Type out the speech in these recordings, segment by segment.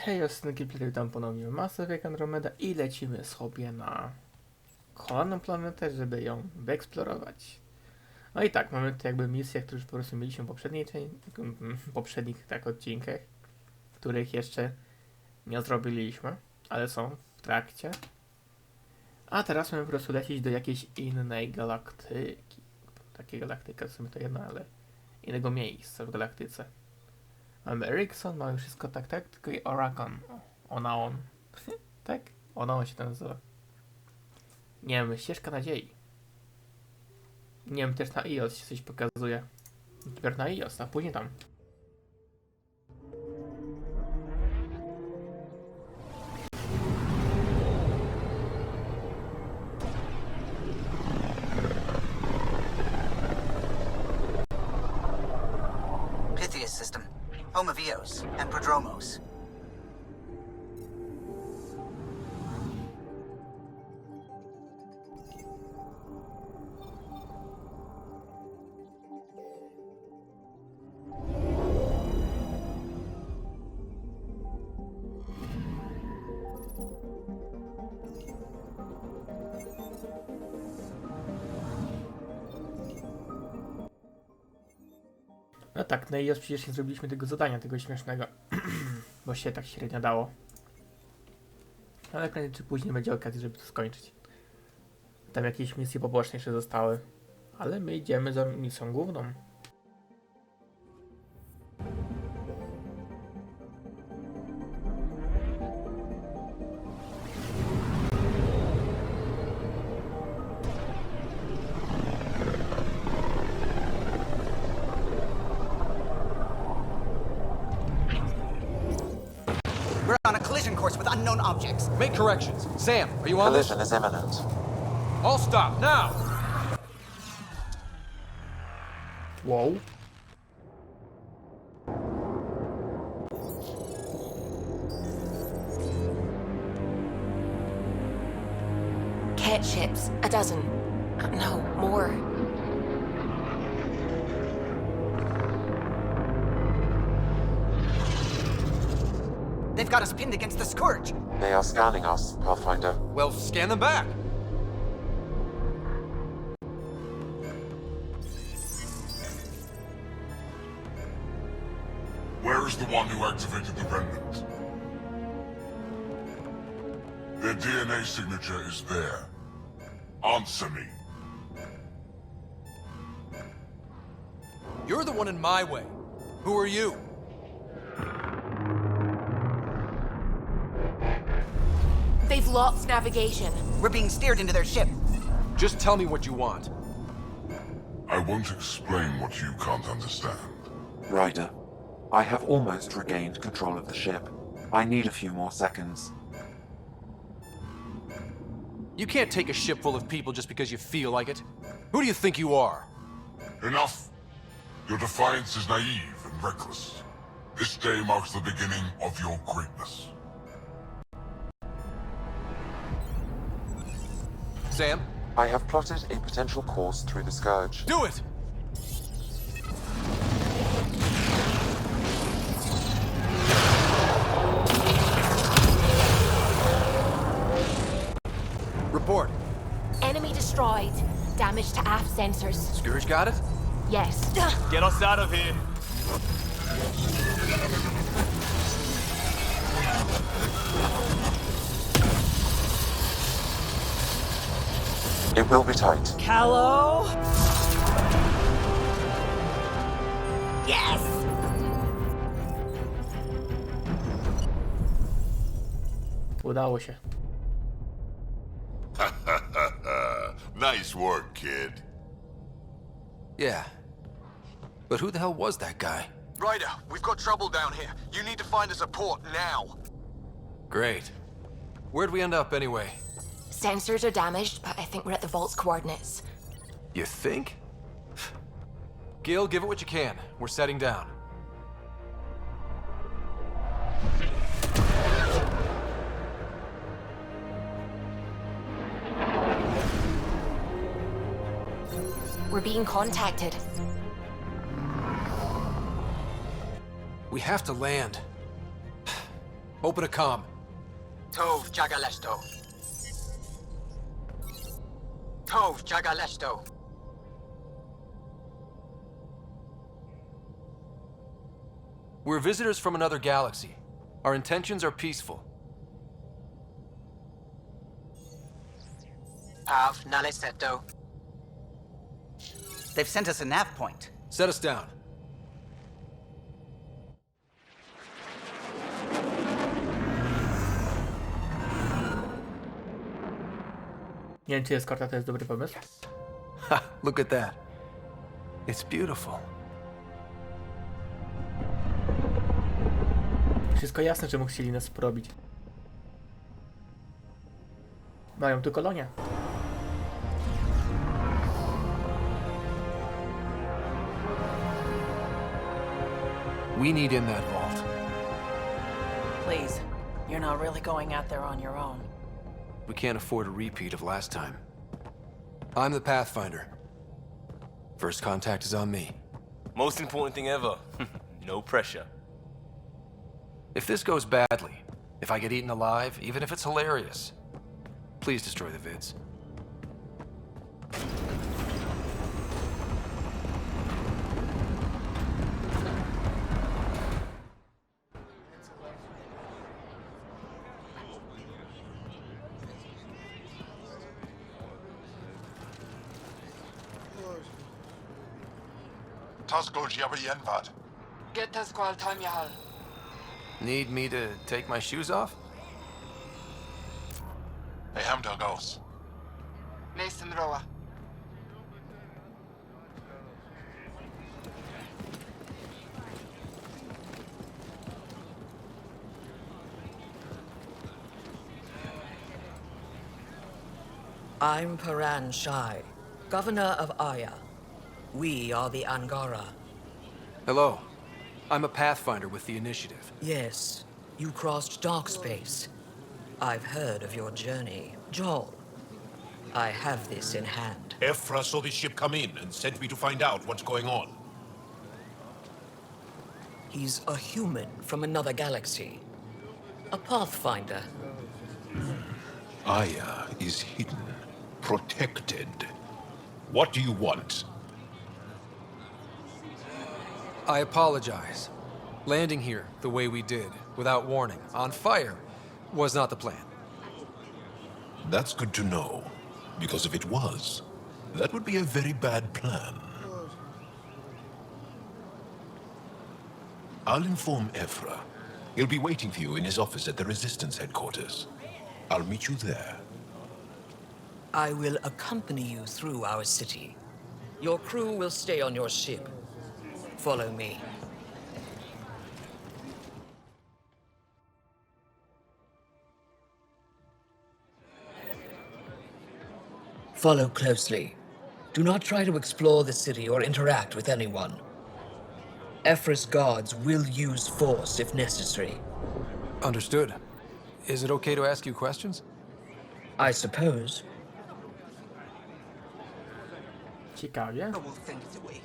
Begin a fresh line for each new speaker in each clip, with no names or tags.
Hej, osynki, witam ponownie w Mass Effect Andromeda i lecimy sobie na kolejną planetę, żeby ją wyeksplorować. No i tak, mamy tu jakby misje, które już po prostu mieliśmy w poprzednich odcinkach, których jeszcze nie zrobiliśmy, ale są w trakcie. A teraz mamy po prostu lecieć do jakiejś innej galaktyki. Takiej galaktyka, w sumie to jedna, ale innego miejsca w galaktyce. Mamy Erickson, mamy wszystko tak, tylko i Oragon. On. Tak? On się to nazywa. Nie wiem, ścieżka nadziei. Nie wiem, też na iOS się coś pokazuje. Dopiero na iOS, a później tam.
System, home of Eos and Prodromos.
No tak, no i już przecież nie zrobiliśmy tego zadania, tego śmiesznego, bo się tak średnio dało. Ale prędzej czy później będzie okazja, żeby to skończyć. Tam jakieś misje poboczne jeszcze zostały, ale my idziemy za misją główną.
We're on a collision course with unknown objects.
Make corrections. Sam, are you on this?
Collision is imminent.
All stop, now!
Wow.
Cat ships, a dozen. No, more.
They've got us pinned against the Scourge.
They are scanning us, Pathfinder.
Well, scan them back.
Where is the one who activated the remnant? Their DNA signature is there. Answer me.
You're the one in my way. Who are you?
They've lost navigation.
We're being steered into their ship.
Just tell me what you want.
I won't explain what you can't understand.
Ryder, I have almost regained control of the ship. I need a few more seconds.
You can't take a ship full of people just because you feel like it. Who do you think you are?
Enough! Your defiance is naive and reckless. This day marks the beginning of your greatness.
Sam,
I have plotted a potential course through the Scourge.
do it! Report.
Enemy destroyed. Damage to aft sensors.
Scourge got it?
Yes.
Get us out of here.
It will be tight.
Hello? Yes!
Udało się.
Nice work, kid.
Yeah. But who the hell was that guy?
Ryder, we've got trouble down here. You need to find us a port now.
Great. Where'd we end up anyway?
Sensors are damaged, but I think we're at the vault's coordinates.
You think? Gil, give it what you can. We're setting down.
We're being contacted.
We have to land. Open a comm.
Tov Jagalesto. Tov Jagalesto.
We're visitors from another galaxy. Our intentions are peaceful.
Av Naleseto. They've sent us a nav point.
Set us down.
Nie wiem, czy eskorta to jest dobry pomysł.
Ha, look at that. It's beautiful.
Wszystko jasne, czemu chcieli nas porobić. Mają tu kolonię.
We need in that vault.
Please, you're not really going out there on your own.
We can't afford a repeat of last time. I'm the Pathfinder. First contact is on me.
Most important thing ever. No pressure.
If this goes badly, if I get eaten alive, even if it's hilarious, please destroy the vids.
Tasco Jiabayenvad.
Get to squal time yahal.
Need me to take my shoes off?
Hey, Hamdal goes.
Mason Roa.
I'm Paran Shai, Governor of Aya. We are the Angara.
Hello. I'm a Pathfinder with the Initiative.
Yes, you crossed dark space. I've heard of your journey. Joel, I have this in hand.
Ephra saw this ship come in and sent me to find out what's going on.
He's a human from another galaxy. A Pathfinder.
Aya is hidden, protected. What do you want?
I apologize. Landing here the way we did, without warning, on fire, was not the plan.
That's good to know. Because if it was, that would be a very bad plan. I'll inform Ephra. He'll be waiting for you in his office at the Resistance headquarters. I'll meet you there.
I will accompany you through our city. Your crew will stay on your ship. Follow me. Follow closely. Do not try to explore the city or interact with anyone. Ephra's guards will use force if necessary.
Understood. Is it okay to ask you questions?
I suppose.
Ciekawie.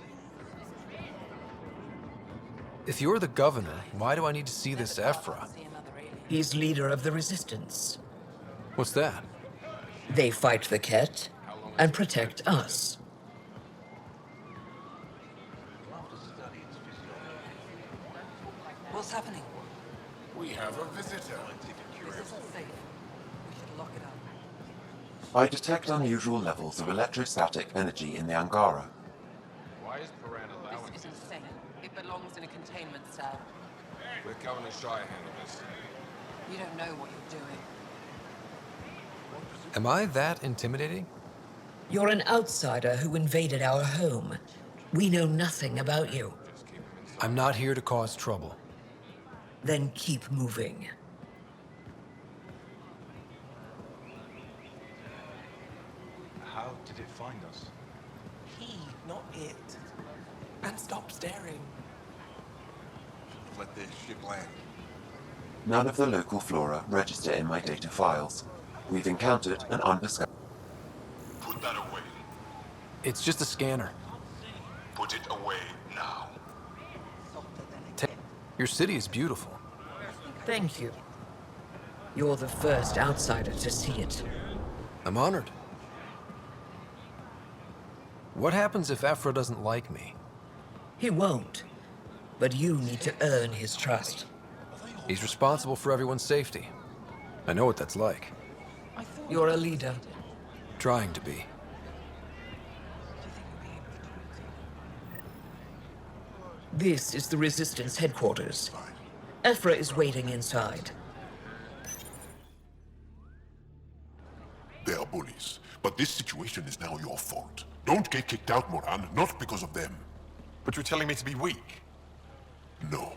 If you're the governor, why do I need to see this Ephra?
He's leader of the Resistance.
What's that?
They fight the Ket and protect us.
What's happening?
We have a visitor.
I detect unusual levels of electrostatic energy in the Angara.
Why is Paran allowing
This is insane. It belongs in a containment cell.
Let Governor Shai handle this.
You don't know what you're doing.
Am I that intimidating?
You're an outsider who invaded our home. We know nothing about you.
I'm not here to cause trouble.
Then keep moving.
How did it find us?
He, not it. And stop staring.
Let this ship land.
None of the local flora register in my data files. We've encountered an undiscovered...
Put that away.
It's just a scanner.
Put it away now.
Your city is beautiful.
Thank you. You're the first outsider to see it.
I'm honored. What happens if Ephra doesn't like me?
He won't. But you need to earn his trust.
He's responsible for everyone's safety. I know what that's like.
You're a leader.
Trying to be.
This is the Resistance headquarters. Ephra is waiting inside.
They are bullies, but this situation is now your fault. Don't get kicked out, Moran, not because of them.
But you're telling me to be weak.
No.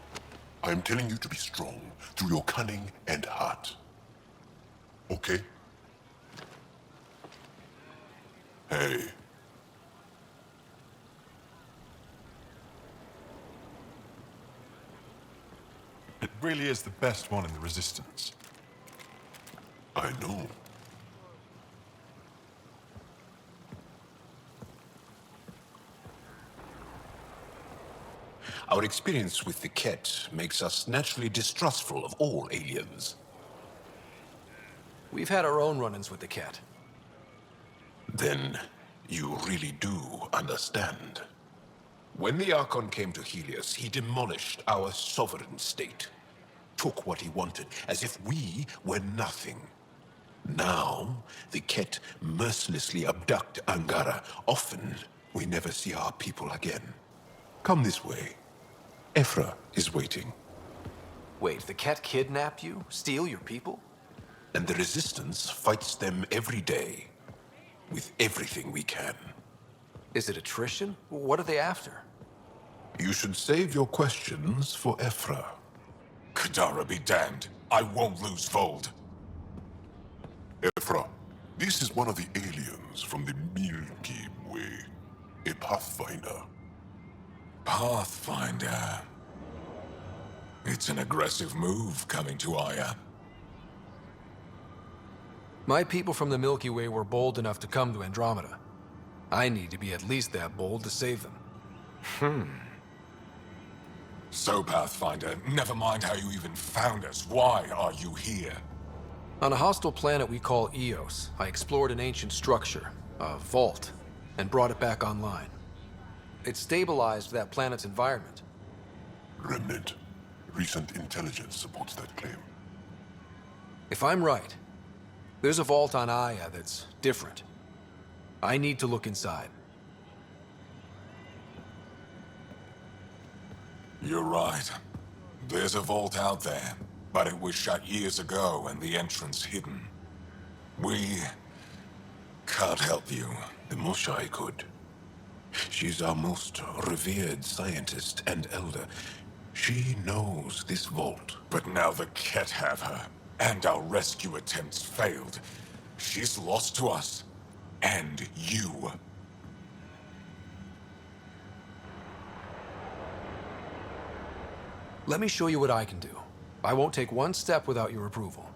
I am telling you to be strong through your cunning and heart. Okay? Hey.
It really is the best one in the Resistance.
I know.
Our experience with the Ket makes us naturally distrustful of all aliens.
We've had our own run-ins with the Ket.
Then you really do understand. When the Archon came to Helios, he demolished our sovereign state. Took what he wanted, as if we were nothing. Now, the Ket mercilessly abduct Angara. Often, we never see our people again. Come this way. Ephra is waiting.
Wait, the Ket kidnap you? Steal your people?
And the Resistance fights them every day. With everything we can.
Is it attrition? What are they after?
You should save your questions for Ephra.
Kadara be damned. I won't lose Vold.
Ephra, this is one of the aliens from the Milky Way. A Pathfinder.
Pathfinder. It's an aggressive move coming to Aya.
My people from the Milky Way were bold enough to come to Andromeda. I need to be at least that bold to save them.
So, Pathfinder, never mind how you even found us. Why are you here?
On a hostile planet we call Eos, I explored an ancient structure, a vault, and brought it back online. It stabilized that planet's environment.
Remnant. Recent intelligence supports that claim.
If I'm right, there's a vault on Aya that's different. I need to look inside.
You're right. There's a vault out there, but it was shut years ago and the entrance hidden. We can't help you.
The Moshai could. She's our most revered scientist and elder. She knows this vault.
But now the Ket have her, and our rescue attempts failed. She's lost to us, and you.
Let me show you what I can do. I won't take one step without your approval.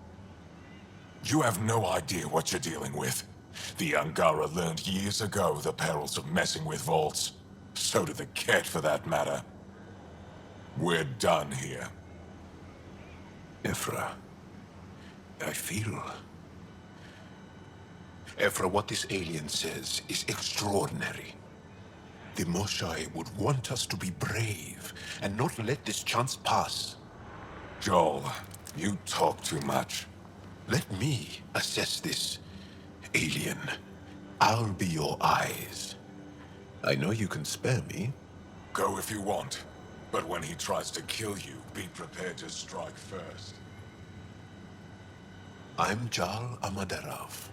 You have no idea what you're dealing with. The Angara learned years ago the perils of messing with vaults. So did the Ket, for that matter. We're done here.
Ephra, I feel... Ephra, what this alien says is extraordinary. The Moshai would want us to be brave and not let this chance pass.
Joel, you talk too much.
Let me assess this, alien. I'll be your eyes. I know you can spare me.
Go if you want. But when he tries to kill you, be prepared to strike first.
I'm Jal Amaderov.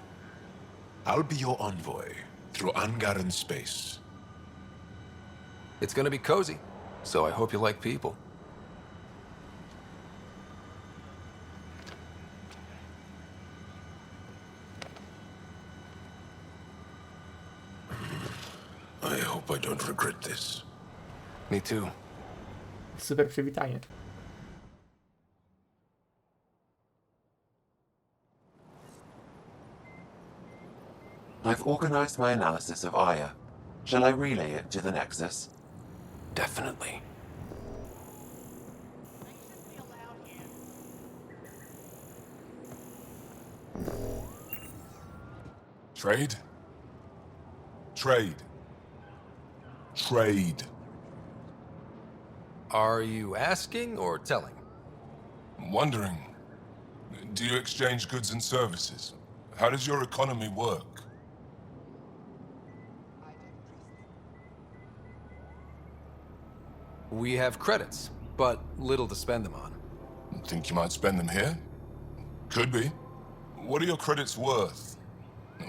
I'll be your envoy through Angaran space.
It's gonna be cozy, so I hope you like people.
I hope I don't regret this.
Me too.
Super przywitanie.
I've organized my analysis of Aya. Shall I relay it to the Nexus?
Definitely.
Trade? Trade. Trade.
Are you asking or telling?
I'm wondering, do you exchange goods and services? How does your economy work?
We have credits, but little to spend them on.
Think you might spend them here? Could be. What are your credits worth?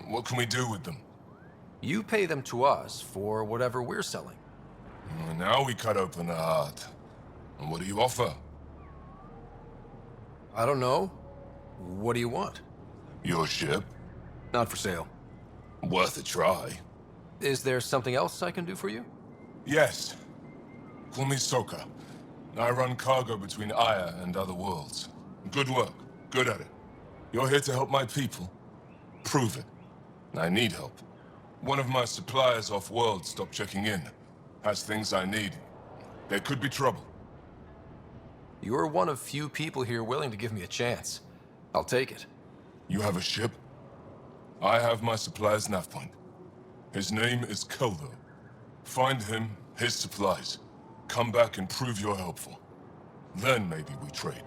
What can we do with them?
You pay them to us for whatever we're selling.
Now we cut open the heart. And what do you offer?
I don't know. What do you want?
Your ship?
Not for sale.
Worth a try.
Is there something else I can do for you?
Yes. Call me Soka. I run cargo between Aya and other worlds. Good work. Good at it. You're here to help my people. Prove it. I need help. One of my suppliers off-world stopped checking in. Has things I need. There could be trouble.
You're one of few people here willing to give me a chance. I'll take it.
You have a ship? I have my supplier's nav point. His name is Keldo. Find him, his supplies. Come back and prove you're helpful. Then maybe we trade.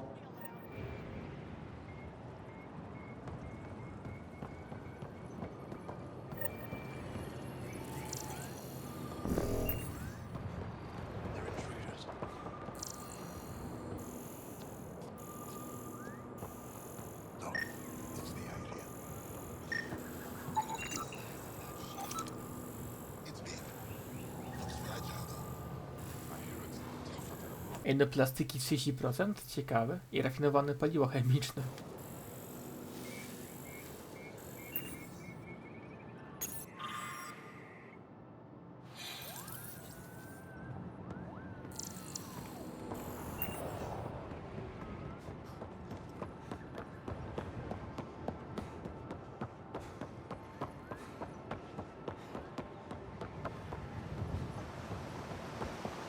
Endoplastiki 30%? Ciekawe. I rafinowane paliwo chemiczne.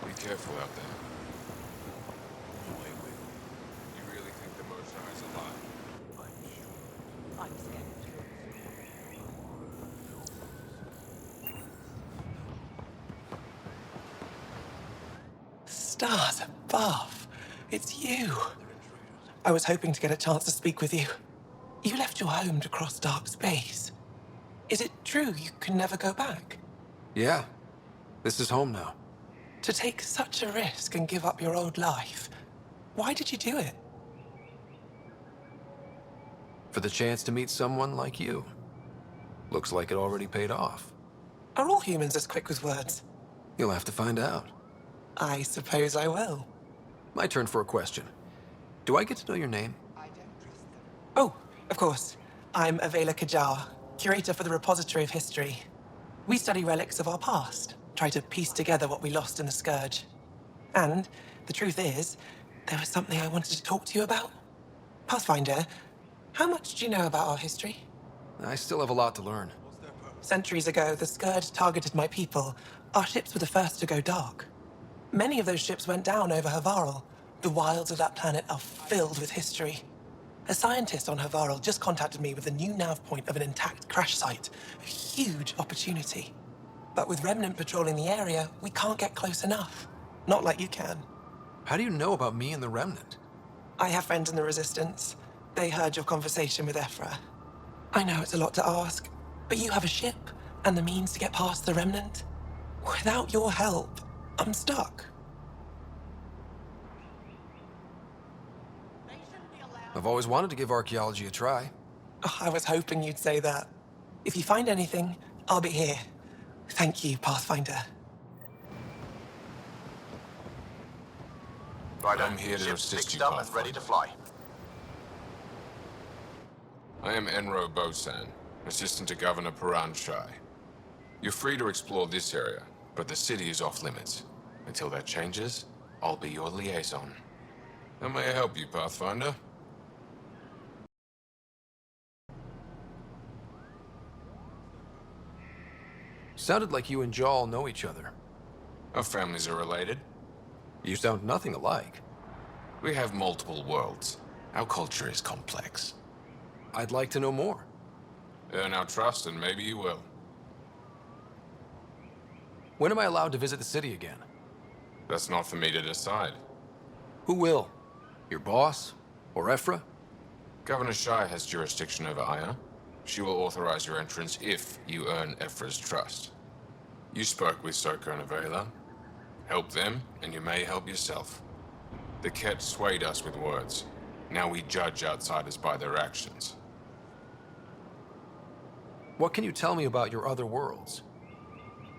Be careful out there. You really think the Moshaw is alive?
I'm sure. I'm scared too.
Stars above. It's you. I was hoping to get a chance to speak with you. You left your home to cross dark space. Is it true you can never go back?
Yeah. This is home now.
To take such a risk and give up your old life, why did you do it?
For the chance to meet someone like you. Looks like it already paid off.
Are all humans as quick with words?
You'll have to find out.
I suppose I will.
My turn for a question. Do I get to know your name?
Oh, of course. I'm Avela Kajar, curator for the Repository of History. We study relics of our past, try to piece together what we lost in the Scourge. And the truth is, there was something I wanted to talk to you about. Pathfinder, how much do you know about our history?
I still have a lot to learn.
Centuries ago, the Scourge targeted my people. Our ships were the first to go dark. Many of those ships went down over Havarl. The wilds of that planet are filled with history. A scientist on Havarl just contacted me with a new nav point of an intact crash site. A huge opportunity. But with Remnant patrolling the area, we can't get close enough. Not like you can.
How do you know about me and the Remnant?
I have friends in the Resistance. They heard your conversation with Ephra. I know it's a lot to ask, but you have a ship and the means to get past the Remnant. Without your help, I'm stuck.
I've always wanted to give archaeology a try.
Oh, I was hoping you'd say that. If you find anything, I'll be here. Thank you, Pathfinder.
Right, I'm here to assist you,
and ready to fly.
I am Enro Bosan, assistant to Governor Paran Shai. You're free to explore this area, but the city is off limits. Until that changes, I'll be your liaison. How may I help you, Pathfinder?
Sounded like you and Jal know each other.
Our families are related.
You sound nothing alike.
We have multiple worlds. Our culture is complex.
I'd like to know more.
Earn our trust and maybe you will.
When am I allowed to visit the city again?
That's not for me to decide.
Who will? Your boss? Or Ephra?
Governor Shai has jurisdiction over Aya. She will authorize your entrance if you earn Ephra's trust. You spoke with Soko and Avela. Help them, and you may help yourself. The Ket swayed us with words. Now we judge outsiders by their actions.
What can you tell me about your other worlds?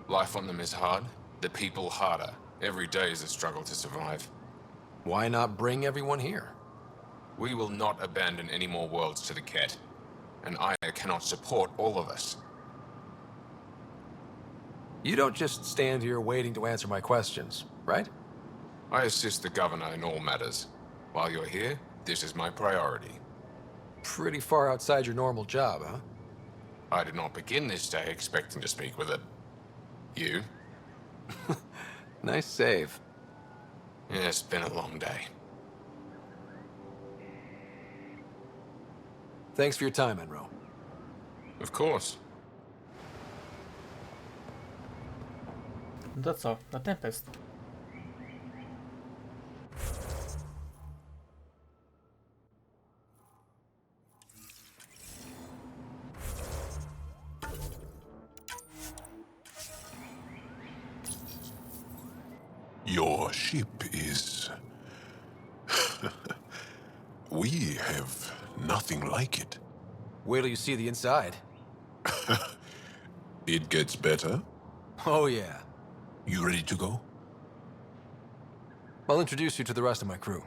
Life on them is hard, the people harder. Every day is a struggle to survive.
Why not bring everyone here?
We will not abandon any more worlds to the Ket, and Aya cannot support all of us.
You don't just stand here waiting to answer my questions, right?
I assist the governor in all matters. While you're here, this is my priority.
Pretty far outside your normal job, huh?
I did not begin this day expecting to speak with it. You?
Nice save.
Yeah, it's been a long day.
Thanks for your time, Enro.
Of course.
No to co? Na Tempest.
Your ship is... We have nothing like it.
Wait till you see the inside.
It gets better?
Oh, yeah.
You ready to go?
I'll introduce you to the rest of my crew.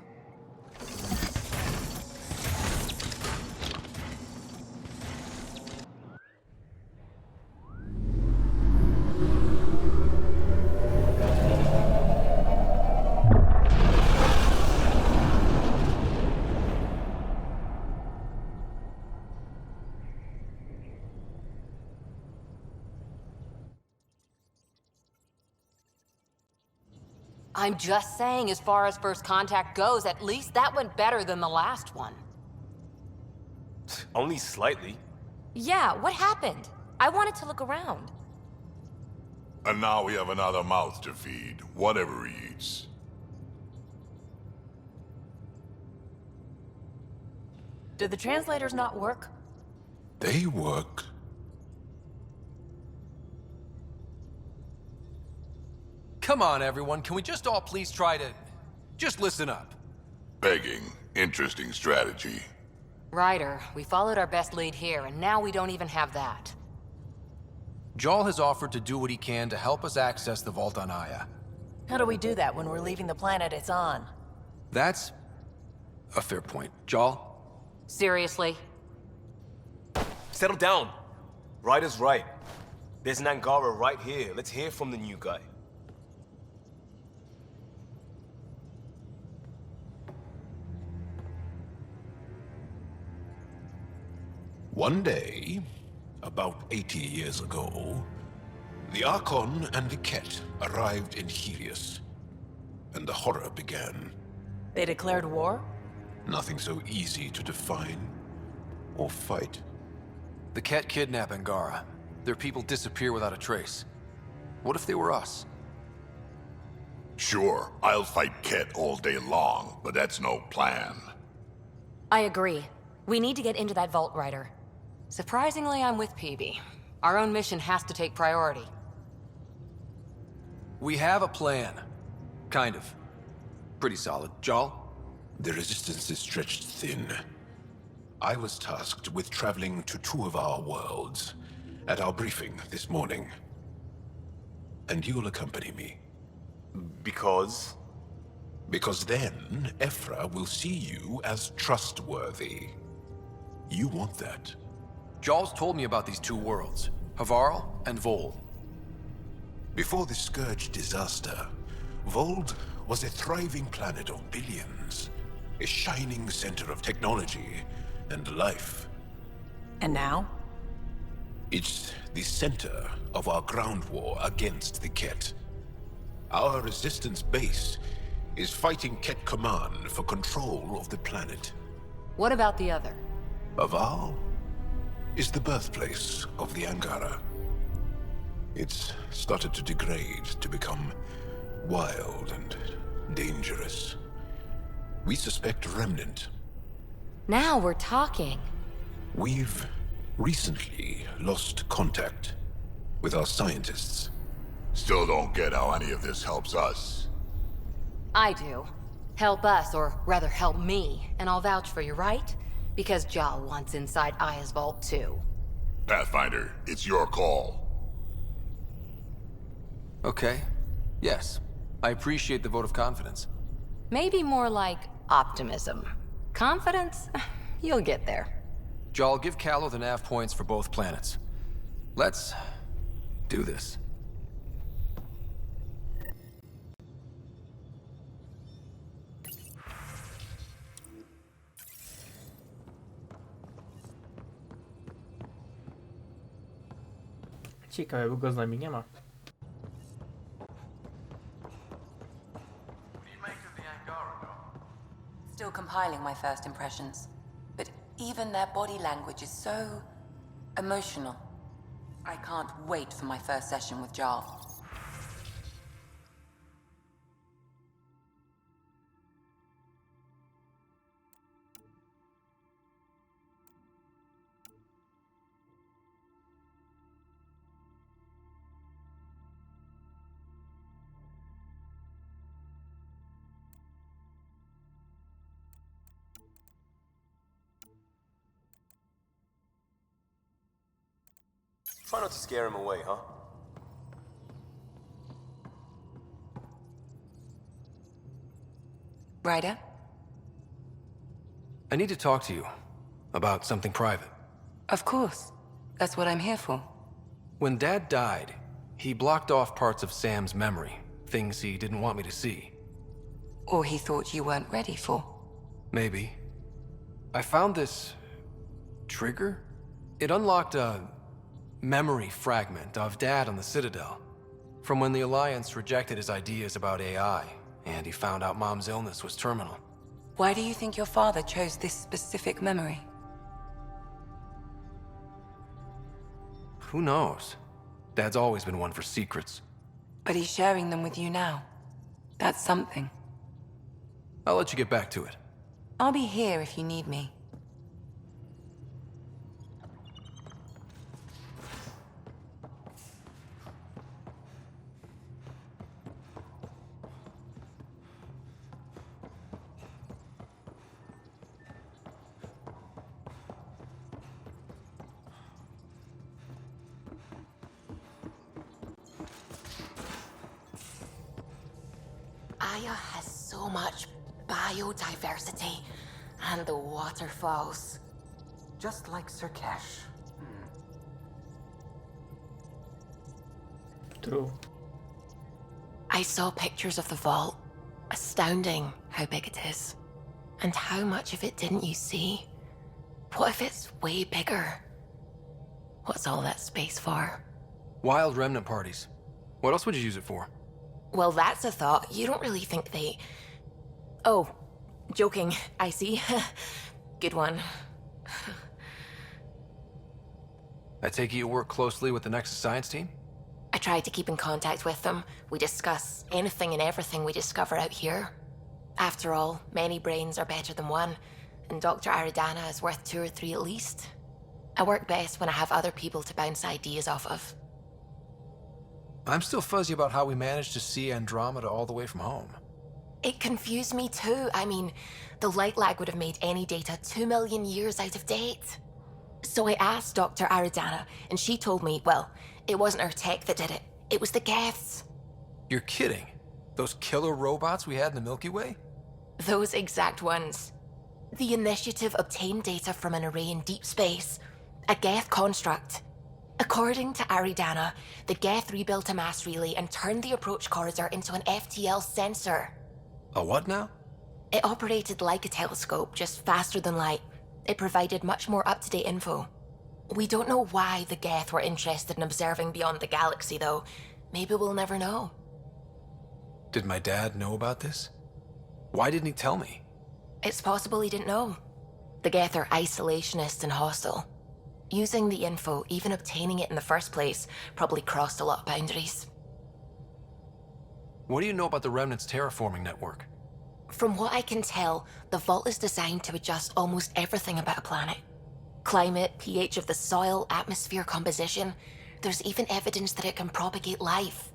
I'm just saying, as far as first contact goes, at least that went better than the last one.
Only slightly.
Yeah, what happened? I wanted to look around.
And now we have another mouth to feed, whatever he eats.
Did the translators not work?
They work.
Come on, everyone. Can we just all please try to... just listen up?
Begging. Interesting strategy.
Ryder, we followed our best lead here, and now we don't even have that.
Jarl has offered to do what he can to help us access the vault on Aya.
How do we do that when we're leaving the planet it's on?
That's a fair point. Jarl?
Seriously?
Settle down. Ryder's right. There's an Angara right here. Let's hear from the new guy.
One day, about 80 years ago, the Archon and the Ket arrived in Helios, and the horror began.
They declared war?
Nothing so easy to define or fight.
The Ket kidnap Angara. Their people disappear without a trace. What if they were us?
Sure, I'll fight Ket all day long, but that's no plan.
I agree. We need to get into that vault, Ryder. Surprisingly, I'm with PB. Our own mission has to take priority.
We have a plan. Kind of. Pretty solid. Jarl?
The resistance is stretched thin. I was tasked with traveling to two of our worlds at our briefing this morning. And you'll accompany me.
Because?
Because then, Ephra will see you as trustworthy. You want that.
Jarl's told me about these two worlds, Havarl and Vol.
Before the Scourge disaster, Vold was a thriving planet of billions, a shining center of technology and life.
And now?
It's the center of our ground war against the Ket. Our resistance base is fighting Ket Command for control of the planet.
What about the other?
Havarl? is the birthplace of the Angara. It's started to degrade, to become wild and dangerous. We suspect Remnant.
Now we're talking.
We've recently lost contact with our scientists.
Still don't get how any of this helps us.
I do. Help us, or rather help me, and I'll vouch for you, right? Because Jal wants inside Aya's vault too.
Pathfinder, it's your call.
Okay. Yes. I appreciate the vote of confidence.
Maybe more like optimism. Confidence? You'll get there.
Jal, give Callow the nav points for both planets. Let's do this.
Ciekawe, bo go z nami nie ma.
Still compiling my first impressions. But even their body language is so emotional. I can't wait for my first session with Jarl.
Try not to scare him away, huh?
Ryder?
I need to talk to you about something private.
Of course. That's what I'm here for.
When Dad died, he blocked off parts of Sam's memory, things he didn't want me to see.
Or he thought you weren't ready for.
Maybe. I found this trigger. It unlocked a memory fragment of Dad on the Citadel, from when the Alliance rejected his ideas about AI, and he found out Mom's illness was terminal.
Why do you think your father chose this specific memory?
Who knows? Dad's always been one for secrets.
But he's sharing them with you now. That's something.
I'll let you get back to it.
I'll be here if you need me.
Aya has so much biodiversity, and the waterfalls.
Just like Sirkesh.
True.
I saw pictures of the vault. Astounding how big it is. And how much of it didn't you see? What if it's way bigger? What's all that space for?
Wild remnant parties. What else would you use it for?
Well, that's a thought. You don't really think they... Oh, joking, I see. Good one.
I take it you work closely with the Nexus Science team?
I try to keep in contact with them. We discuss anything and everything we discover out here. After all, many brains are better than one, and Dr. Aridana is worth 2 or 3 at least. I work best when I have other people to bounce ideas off of.
I'm still fuzzy about how we managed to see Andromeda all the way from home.
It confused me too. I mean, the light lag would have made any data 2 million years out of date. So I asked Dr. Aridana, and she told me, well, it wasn't her tech that did it. It was the Geths.
You're kidding? Those killer robots we had in the Milky Way?
Those exact ones. The Initiative obtained data from an array in deep space, a Geth construct. According to Aridana, the Geth rebuilt a mass relay and turned the approach corridor into an FTL sensor.
A what now?
It operated like a telescope, just faster than light. It provided much more up-to-date info. We don't know why the Geth were interested in observing beyond the galaxy, though. Maybe we'll never know.
Did my dad know about this? Why didn't he tell me?
It's possible he didn't know. The Geth are isolationist and hostile. Using the info, even obtaining it in the first place, probably crossed a lot of boundaries.
What do you know about the Remnant's terraforming network?
From what I can tell, the vault is designed to adjust almost everything about a planet. Climate, pH of the soil, atmosphere composition. There's even evidence that it can propagate life.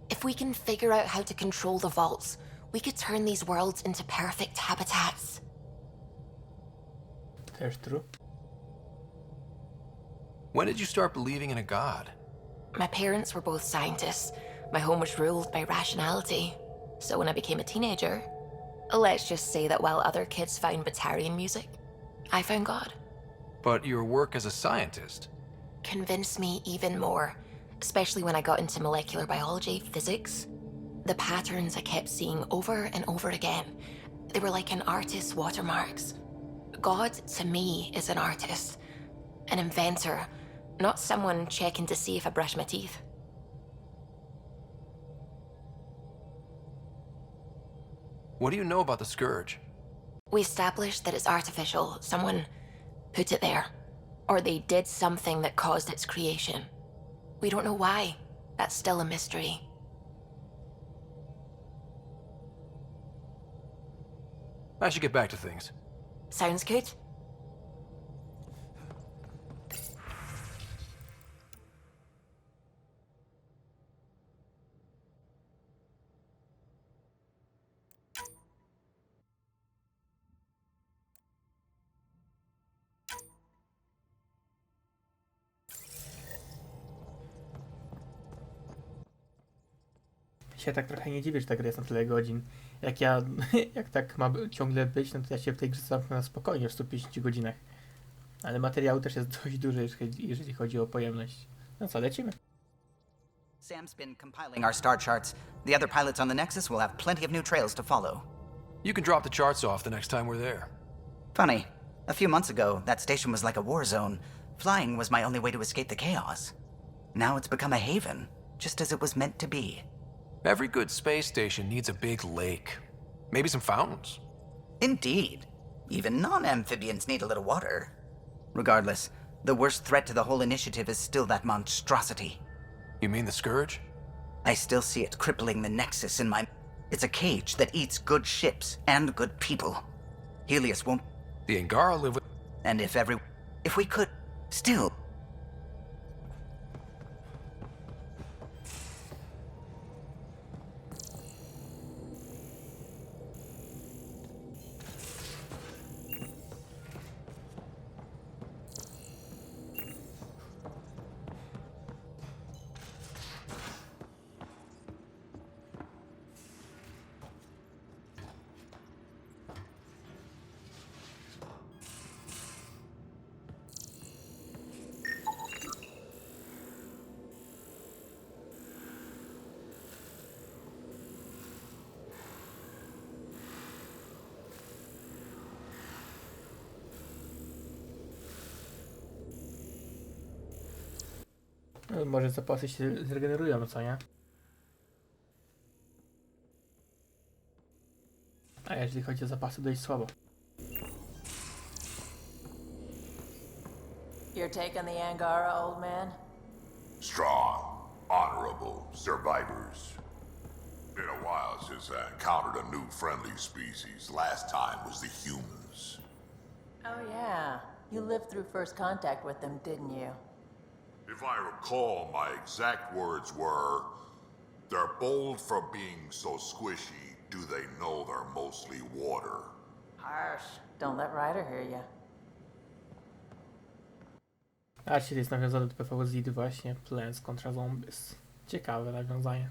If we can figure out how to control the vaults, we could turn these worlds into perfect habitats.
Też true.
When did you start believing in a god?
My parents were both scientists. My home was ruled by rationality. So when I became a teenager, let's just say that while other kids found Batarian music, I found God.
But your work as a scientist?
Convinced me even more, especially when I got into molecular biology, physics. The patterns I kept seeing over and over again, they were like an artist's watermarks. God, to me, is an artist, an inventor, not someone checking to see if I brush my teeth.
What do you know about the Scourge?
We established that it's artificial. Someone put it there. Or they did something that caused its creation. We don't know why. That's still a mystery.
I should get back to things.
Sounds good.
Się tak trochę nie dziwię, że ta gra jest na tyle godzin. Jak ja, jak tak ma ciągle być, no to ja się w tej grze zamknę na spokojnie w 150 godzinach. Ale materiału też jest dość duży, jeżeli chodzi o pojemność. No co, lecimy.
Sam's been compiling our star charts. The other pilots on the Nexus will have plenty of new trails to follow.
You can drop the charts off the next time we're there.
Funny, a few months ago, that station was like a war zone. Flying was my only way to escape the chaos. Now it's become a haven, just as it was meant to be.
Every good space station needs a big lake. Maybe some fountains.
Indeed. Even non-amphibians need a little water. Regardless, the worst threat to the whole initiative is still that monstrosity.
You mean the Scourge?
I still see it crippling the Nexus in my... It's a cage that eats good ships and good people. Helios won't...
The Angara live with...
And if we could... Still...
No, może zapasy się zregenerują, co nie? A jeżeli chodzi o zapasy, dość słabo.
You're taking the Angara, old man?
Strong, honorable survivors. Been a while since I encountered a new friendly species. Last time was the humans.
Oh yeah. You lived through first contact with them, didn't you?
If I recall, my exact words were, "They're bold for being so squishy, do they know they're mostly water?"
Harsh. Don't let Ryder hear you.
A czyli jest nawiązane do PvZ właśnie, Plants kontra Zombies. Ciekawe nawiązanie.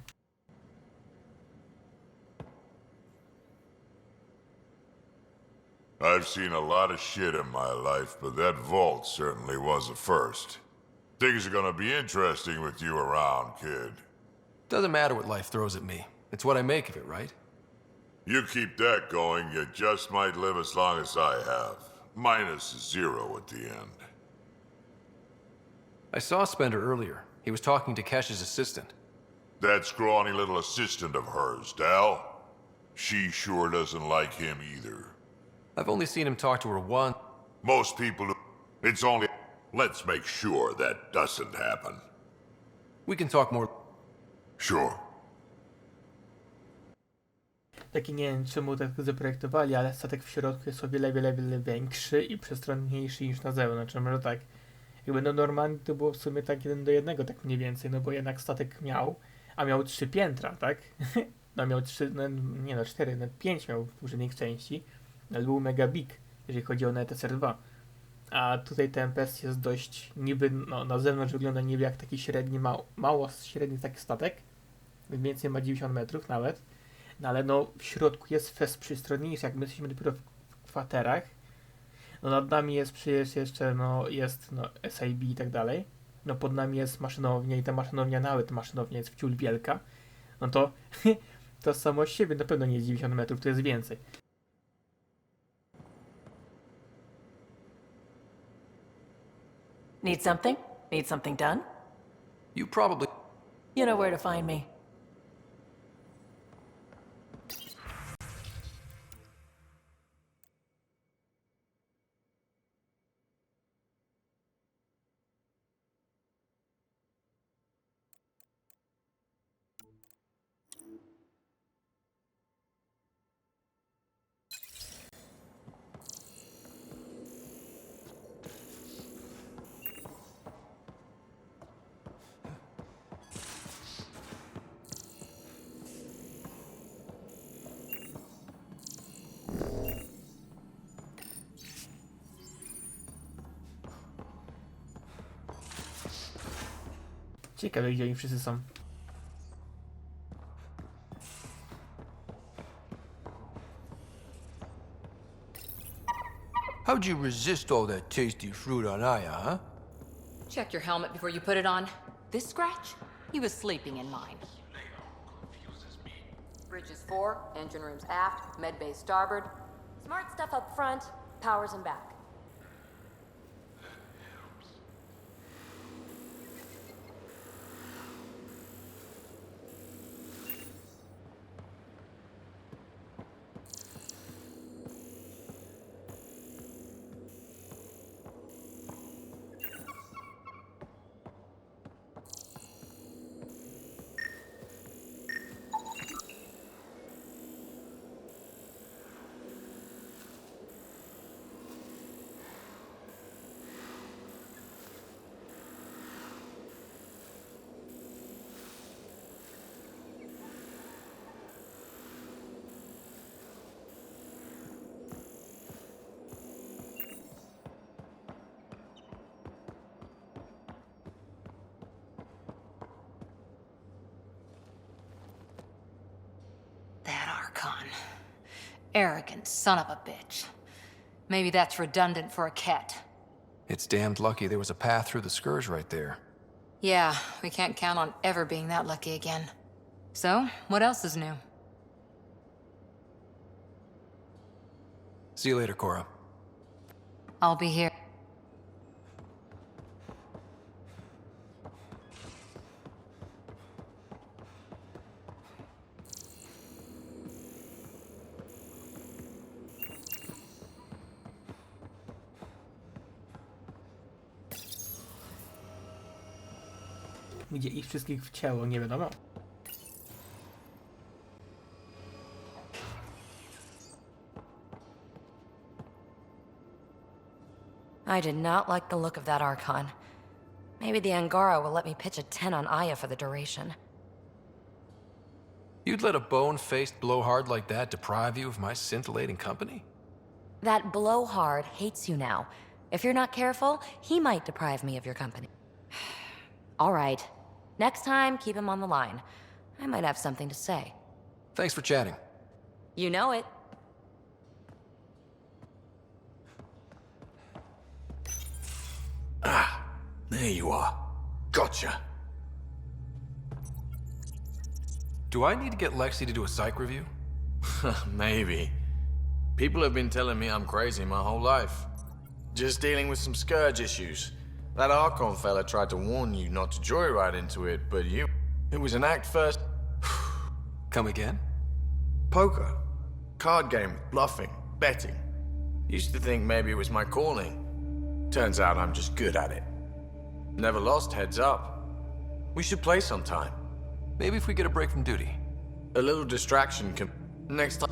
I've seen a lot of shit in my life, but that vault certainly was a first. Things are gonna be interesting with you around, kid.
Doesn't matter what life throws at me. It's what I make of it, right?
You keep that going, you just might live as long as I have. Minus 0 at the end.
I saw Spender earlier. He was talking to Kesh's assistant.
That scrawny little assistant of hers, Dal? She sure doesn't like him either.
I've only seen him talk to her once.
Most people... It's only... Let's make sure that doesn't happen.
We can talk more.
Sure.
Taki nie wiem czemu tak zaprojektowali, ale statek w środku jest o wiele, wiele, wiele większy i przestronniejszy niż na zewnątrz. Może tak, jakby no normalnie to było w sumie tak 1:1, tak mniej więcej, no bo jednak statek miał 3 piętra, tak? No miał 3, no, nie no 4, no 5 miał w poprzednich części, ale był mega big, jeżeli chodzi o NTSR-2. A tutaj TMPS jest dość niby, no na zewnątrz wygląda niby jak taki średni, mało średni taki statek, mniej więcej ma 90 metrów nawet, no ale no w środku jest fest przystronniejszy, jak my jesteśmy dopiero w kwaterach, no nad nami jest przecież jeszcze, no jest no SIB i tak dalej, no pod nami jest maszynownia i ta maszynownia, nawet maszynownia jest wciul wielka, no to to samo z siebie na pewno nie jest 90 metrów, to jest więcej.
Need something? Need something done?
You probably...
You know where to find me.
Ciekawe, gdzie oni wszyscy są.
How'd you resist all that tasty fruit on Aya, huh?
Check your helmet before you put it on. This scratch? He was sleeping in mine.
Bridges 4, engine rooms aft, med bay starboard. Smart stuff up front, powers in back.
Arrogant son of a bitch. Maybe that's redundant for a cat.
It's damned lucky there was a path through the Scourge right there.
Yeah, we can't count on ever being that lucky again. So, what else is new?
See you later, Cora.
I'll be here.
Gdzie ich wszystkich wcięło, nie wiadomo.
I did not like the look of that Archon. Maybe the Angara will let me pitch a 10 on Aya for the duration.
You'd let a bone-faced blowhard like that deprive you of my scintillating company?
That blowhard hates you now. If you're not careful, he might deprive me of your company. All right. Next time, keep him on the line. I might have something to say.
Thanks for chatting.
You know it.
Ah, there you are. Gotcha.
Do I need to get Lexi to do a psych review?
Maybe. People have been telling me I'm crazy my whole life. Just dealing with some Scourge issues. That Archon fella tried to warn you not to joyride into it, but you... It was an act first...
Come again?
Poker. Card game, bluffing, betting. Used to think maybe it was my calling. Turns out I'm just good at it. Never lost heads up. We should play sometime.
Maybe if we get a break from duty.
A little distraction can... Next time...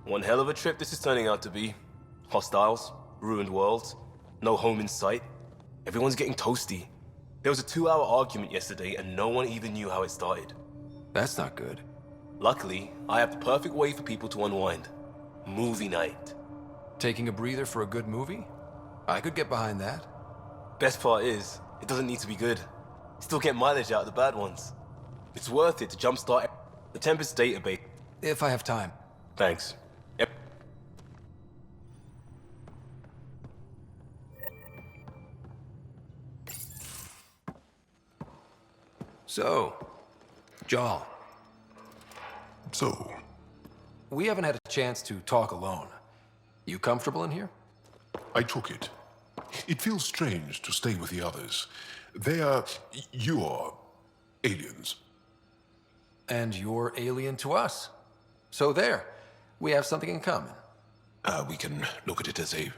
One hell of a trip this is turning out to be. Hostiles, ruined worlds, no home in sight. Everyone's getting toasty. There was a 2-hour argument yesterday and no one even knew how it started.
That's not good.
Luckily, I have the perfect way for people to unwind. Movie night.
Taking a breather for a good movie? I could get behind that.
Best part is, it doesn't need to be good. Still get mileage out of the bad ones. It's worth it to jumpstart the Tempest database.
If I have time.
Thanks. Yep.
So, Jarl.
So?
We haven't had a chance to talk alone. You comfortable in here?
I took it. It feels strange to stay with the others. They are... you are... aliens.
And you're alien to us. So there. We have something in common.
We can look at it as a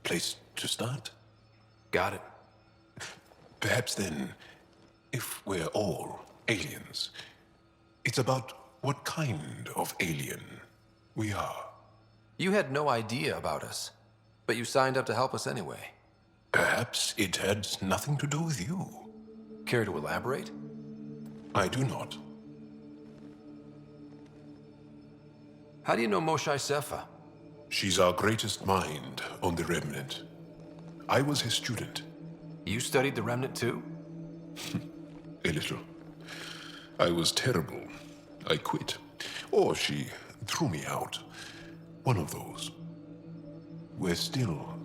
place to start.
Got it.
Perhaps then, if we're all aliens, it's about what kind of alien we are.
You had no idea about us, but you signed up to help us anyway.
Perhaps it had nothing to do with you.
Care to elaborate?
I do not.
How do you know Moshae Sefa?
She's our greatest mind on the Remnant. I was his student.
You studied the Remnant too?
A little. I was terrible. I quit. Or she threw me out. One of those. We're still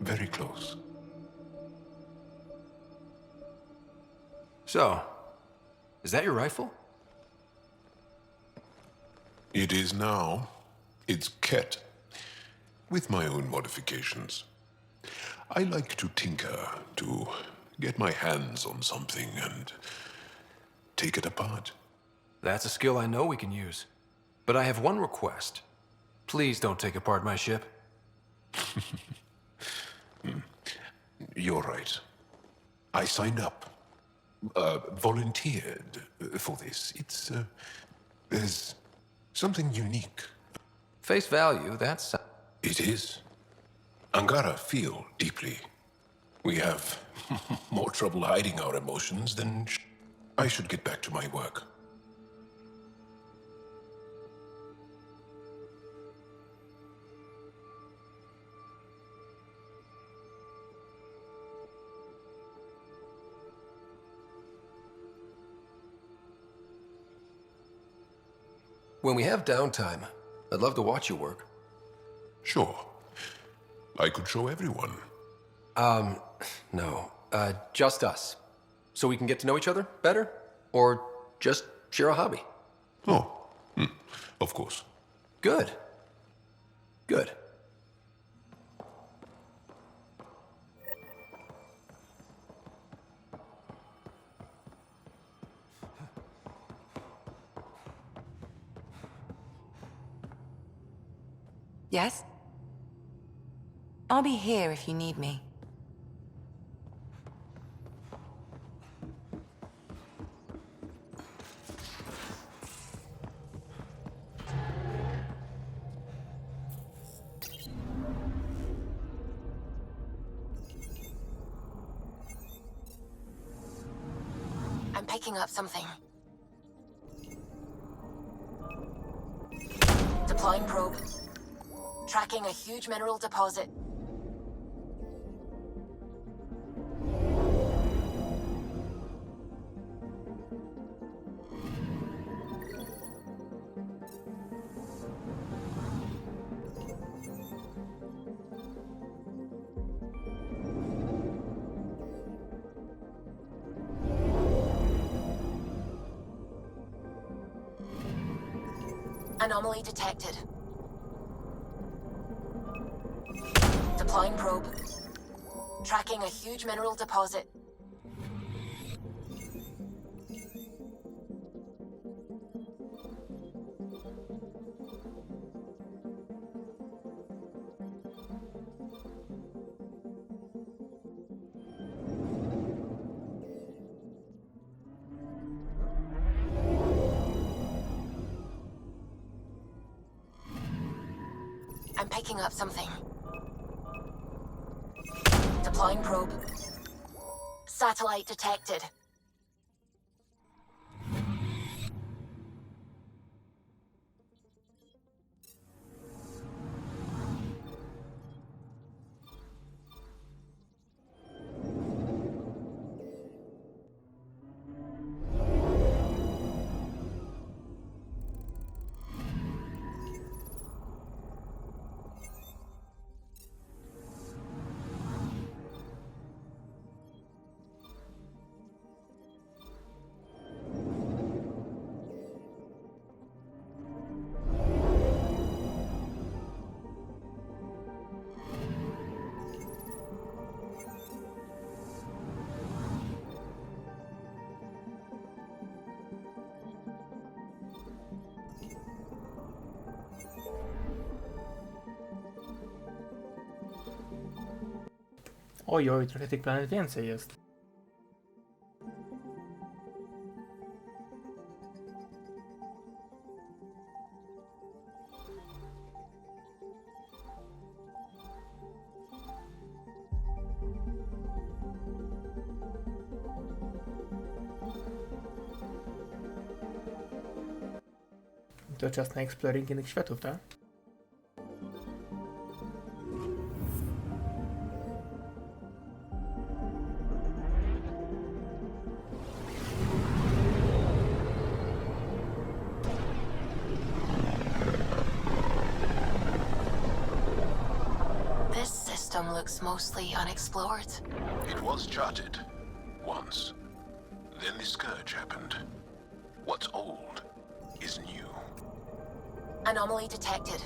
very close.
So, is that your rifle?
It is now. It's Ket. With my own modifications. I like to tinker, to get my hands on something and take it apart.
That's a skill I know we can use. But I have one request. Please don't take apart my ship.
You're right. I signed up. Volunteered for this. It's, there's something unique.
Face value, that's...
It is. Angara feel deeply. We have more trouble hiding our emotions than... I should get back to my work.
When we have downtime, I'd love to watch you work.
Sure. I could show everyone.
No. Just us. So we can get to know each other better? Or just share a hobby?
Oh, of course.
Good. Good.
Yes? I'll be here if you need me.
I'm picking up something. Deploying probe. Tracking a huge mineral deposit. Anomaly detected. Deploying probe. Tracking a huge mineral deposit. I'm picking up something. Deploying probe. Satellite detected.
Oj, trochę tych planet więcej jest. To czas na exploring innych światów, tak?
This system looks mostly unexplored.
It was charted. Once. Then the Scourge happened. What's old is new.
Anomaly detected.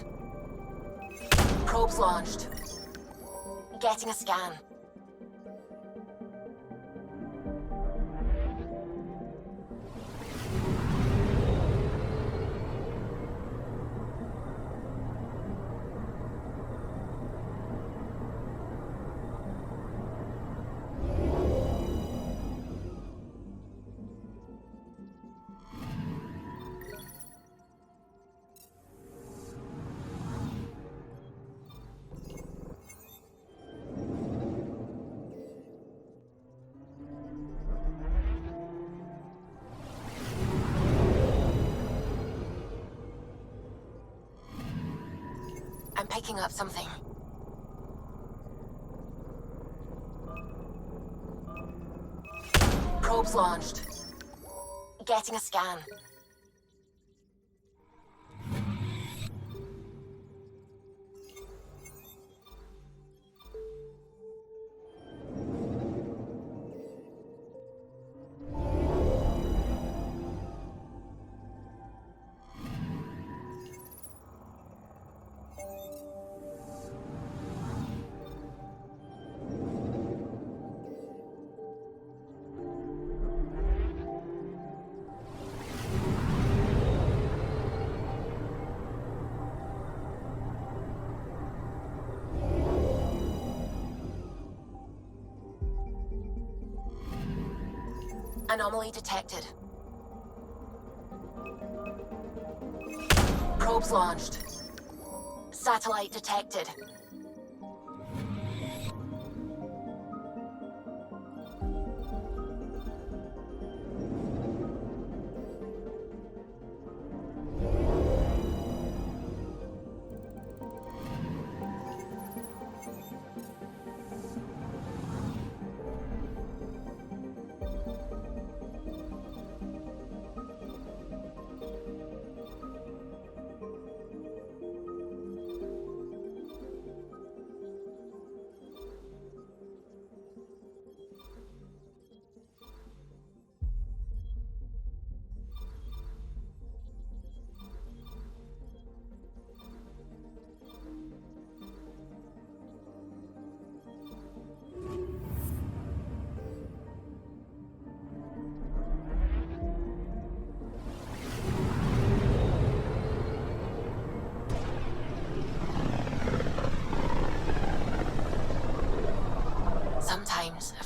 Probes launched. Getting a scan. I'm picking up something. Probes launched. Getting a scan. Anomaly detected. Probes launched. Satellite detected.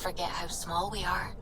forget how small we are.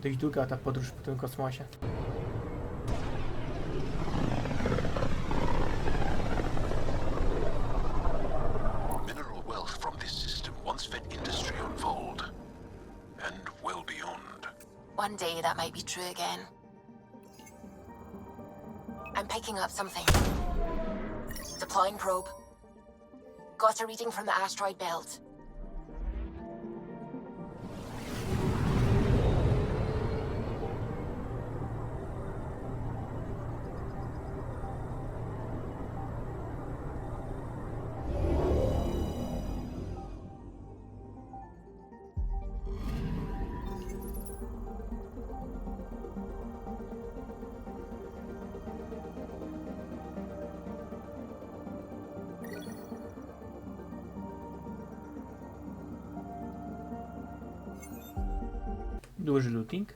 Dość długa ta podróż po tym kosmosie.
Mineral wealth from this system once fed industry on Vold, and well beyond.
One day that might be true again. I'm picking up something. Deploying probe. Got a reading from the asteroid belt.
Duży looting.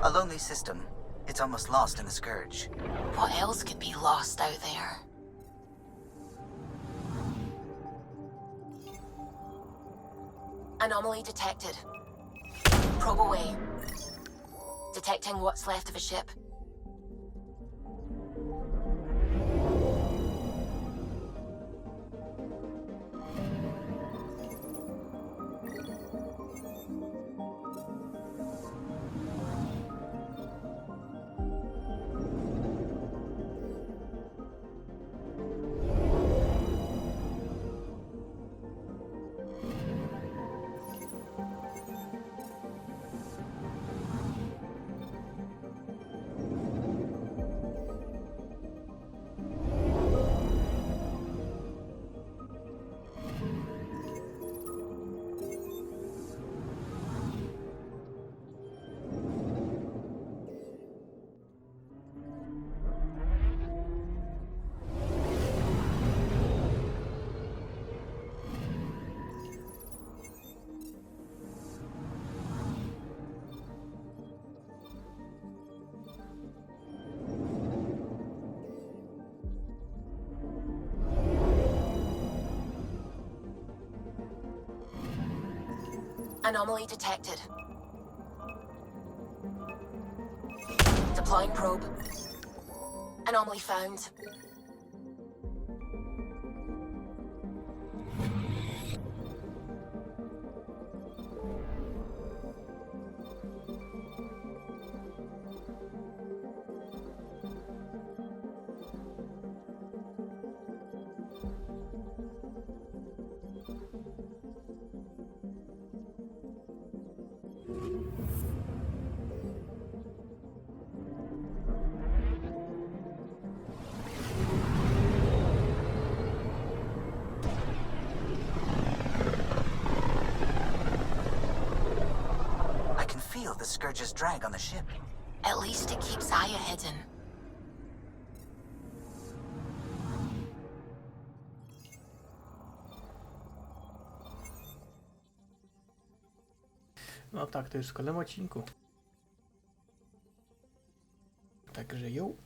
A lonely system. It's almost lost in the Scourge.
What else could be lost out there? Anomaly detected. Probe away. Detecting what's left of a ship. Anomaly detected. Deploying probe. Anomaly found.
I can feel the Scourge's drag on the ship.
At least it keeps Aya hidden.
No tak, to już w kolejnym odcinku. Także ją.